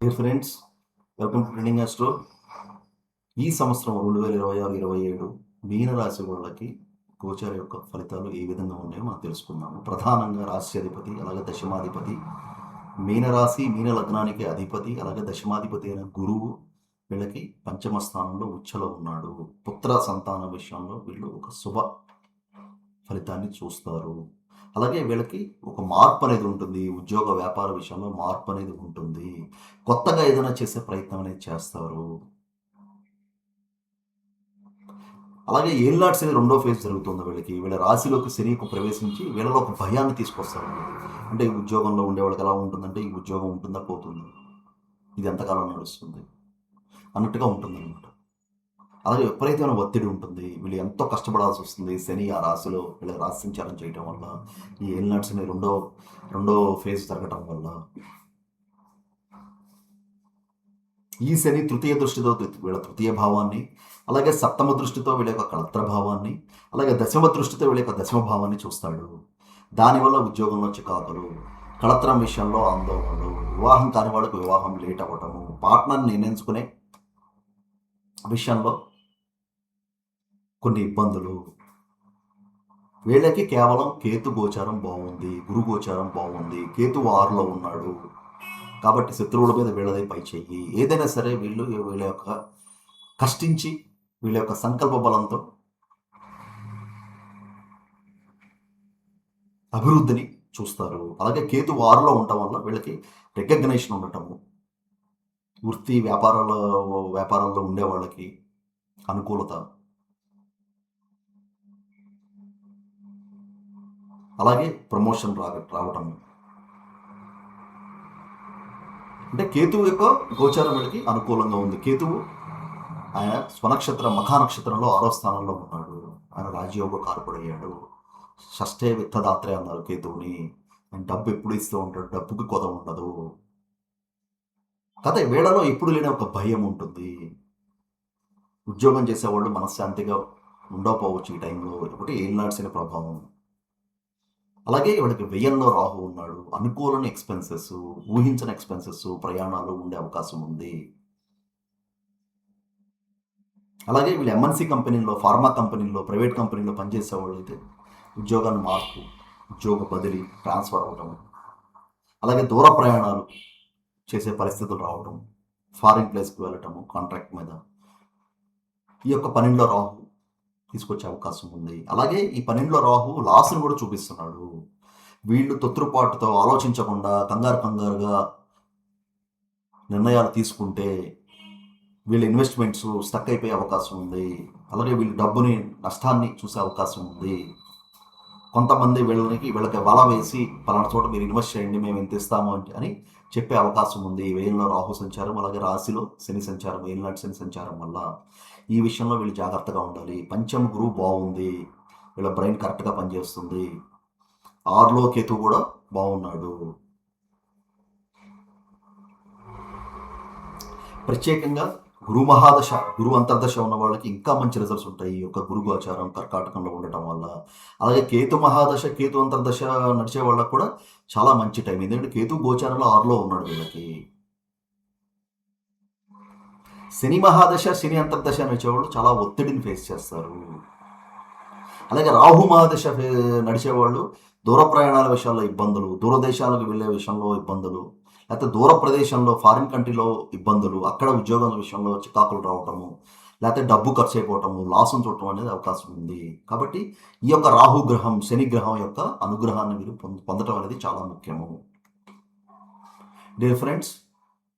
Dear friends, welcome to trending astro. ఈ సంవత్సరం 2026-27 మీనరాశి వాళ్ళకి గోచార యొక్క ఫలితాలు ఏ విధంగా ఉన్నాయో మనం తెలుసుకుందాము. ప్రధానంగా రాశి అధిపతి, అలాగే దశమాధిపతి, మీనరాశి మీన లగ్నానికి అధిపతి, అలాగే దశమాధిపతి అయిన గురువు వీళ్ళకి పంచమ స్థానంలో ఉచ్చలో ఉన్నాడు. పుత్ర సంతాన విషయంలో వీళ్ళు ఒక శుభ ఫలితాన్ని చూస్తారు. అలాగే వీళ్ళకి ఒక మార్పు అనేది ఉంటుంది. ఉద్యోగ వ్యాపార విషయంలో మార్పు అనేది ఉంటుంది. కొత్తగా ఏదైనా చేసే ప్రయత్నం అనేది చేస్తారు. అలాగే ఏళ్ళనాటి శని రెండో ఫేజ్ జరుగుతుంది వీళ్ళకి. వీళ్ళ రాశిలోకి శని ప్రవేశించి వీళ్ళలో ఒక భయాన్ని తీసుకొస్తారు. అంటే ఈ ఉద్యోగంలో ఉండే వాళ్ళకి ఎలా ఉంటుందంటే, ఈ ఉద్యోగం ఉంటుందా పోతుంది, ఇది ఎంతకాలం నడుస్తుంది అన్నట్టుగా ఉంటుంది అనమాట. అలాగే విపరీతమైన ఒత్తిడి ఉంటుంది. వీళ్ళు ఎంతో కష్టపడాల్సి వస్తుంది. శని ఆ రాశిలో వీళ్ళకి రాశి సంచారం చేయడం వల్ల, ఈ ఏలినాటి శని రెండో ఫేజ్ జరగటం వల్ల, ఈ శని తృతీయ దృష్టితో వీళ్ళ తృతీయ భావాన్ని, అలాగే సప్తమ దృష్టితో వీళ్ళ యొక్క కళత్ర భావాన్ని, అలాగే దశమ దృష్టితో వీళ్ళ యొక్క దశమ భావాన్ని చూస్తాడు. దానివల్ల ఉద్యోగంలో చికాకులు, కళత్రం విషయంలో ఆందోళనలు, వివాహం కాని వాళ్ళకు వివాహం లేట్ అవ్వటము, పార్ట్నర్ని నిర్ణయించుకునే విషయంలో కొన్ని ఇబ్బందులు. వీళ్ళకి కేవలం కేతు గోచారం బాగుంది, గురు గోచారం బాగుంది, కేతు 6లో ఉన్నాడు కాబట్టి శత్రువుల మీద వీళ్ళదే పై చెయ్యి. ఏదైనా సరే వీళ్ళ యొక్క కష్టించి వీళ్ళ యొక్క సంకల్ప బలంతో అభివృద్ధిని చూస్తారు. అలాగే కేతు 6లో ఉండటం వల్ల వీళ్ళకి రికగ్నైషన్ ఉండటము, వృత్తి వ్యాపారాల్లో ఉండే వాళ్ళకి అనుకూలత, అలాగే ప్రమోషన్ రావటం. అంటే కేతువు యొక్క గోచారం వీళ్ళకి అనుకూలంగా ఉంది. కేతువు ఆయన స్వనక్షత్ర మఖా నక్షత్రంలో 6వ స్థానంలో ఉన్నాడు. ఆయన రాజయోగ కారకుడయ్యాడు. షష్ఠే విత్తదాత్రే అన్నారు కేతువుని. ఆయన డబ్బు ఎప్పుడు ఇస్తూ ఉంటాడు, డబ్బుకి కొద ఉండదు. కథ వీళ్ళలో ఎప్పుడు లేని ఒక భయం ఉంటుంది. ఉద్యోగం చేసేవాళ్ళు మనశ్శాంతిగా ఉండకపోవచ్చు ఈ టైంలో. ఒకటి ఏలినాటి శని ప్రభావం. అలాగే వాడికి వ్యయంలో రాహు ఉన్నాడు. అనుకూలని ఎక్స్పెన్సెస్, ఊహించని ఎక్స్పెన్సెస్, ప్రయాణాలు ఉండే అవకాశం ఉంది. అలాగే వీళ్ళు ఎంఎన్సీ కంపెనీల్లో, ఫార్మా కంపెనీల్లో, ప్రైవేట్ కంపెనీల్లో పనిచేసే వాళ్ళు అయితే ఉద్యోగాన్ని మార్పు, ఉద్యోగ బదిలీ, ట్రాన్స్ఫర్ అవ్వటం, అలాగే దూర ప్రయాణాలు చేసే పరిస్థితులు రావడం, ఫారిన్ ప్లేస్కి వెళ్ళటము కాంట్రాక్ట్ మీద, ఈ యొక్క పనిలో రాహు తీసుకొచ్చే అవకాశం ఉంది. అలాగే ఈ 12లో రాహు లాస్ను కూడా చూపిస్తున్నాడు. వీళ్ళు తొత్తురుపాటుతో ఆలోచించకుండా కంగారుగా నిర్ణయాలు తీసుకుంటే వీళ్ళ ఇన్వెస్ట్మెంట్స్ స్టక్ అయిపోయే అవకాశం ఉంది. అలాగే వీళ్ళు డబ్బుని నష్టాన్ని చూసే అవకాశం ఉంది. కొంతమంది వీళ్ళకి వల వేసి పలానా చోట మీరు ఇన్వెస్ట్ చేయండి, మేము ఎంత ఇస్తాము అని చెప్పే అవకాశం ఉంది. వేయంలో రాహు సంచారం, అలాగే రాశిలో శని సంచారం, ఏలినాటి శని సంచారం వల్ల ఈ విషయంలో వీళ్ళు జాగ్రత్తగా ఉండాలి. పంచమ గురువు బాగుంది, వీళ్ళ బ్రెయిన్ కరెక్ట్గా పనిచేస్తుంది. 6లో కేతు కూడా బాగున్నాడు. ప్రత్యేకంగా గురు మహాదశ, గురు అంతర్దశ ఉన్న వాళ్ళకి ఇంకా మంచి రిజల్ట్స్ ఉంటాయి ఈ యొక్క గురు గోచారం కర్కాటకంలో ఉండటం వల్ల. అలాగే కేతు మహాదశ, కేతు అంతర్దశ నడిచే వాళ్ళకు కూడా చాలా మంచి టైం. ఎందుకంటే కేతు గోచారంలో 6లో ఉన్నాడు వీళ్ళకి. శని మహాదశ, శని అంతర్దశ నడిచేవాళ్ళు చాలా ఒత్తిడిని ఫేస్ చేస్తారు. అలాగే రాహు మహాదశ నడిచేవాళ్ళు దూర ప్రయాణాల విషయాల్లో ఇబ్బందులు, దూరదేశాలకు వెళ్ళే విషయంలో ఇబ్బందులు, లేకపోతే దూర ప్రదేశంలో ఫారిన్ కంట్రీలో ఇబ్బందులు, అక్కడ ఉద్యోగాల విషయంలో చికాకులు రావటము, లేకపోతే డబ్బు ఖర్చు అయిపోవటము, లాసం చూడటం అనేది అవకాశం ఉంది. కాబట్టి ఈ యొక్క రాహు గ్రహం, శని గ్రహం యొక్క అనుగ్రహాన్ని మీరు పొందటం అనేది చాలా ముఖ్యము. డియర్ ఫ్రెండ్స్,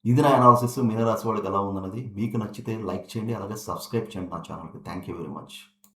ఇది నా అనాలిసిస్. మీనరాశి వాళ్ళకి ఎలా ఉందన్నది మీకు నచ్చితే లైక్ చేయండి, అలాగే సబ్స్క్రైబ్ చేయండి నా ఛానల్కి. Thank you very much.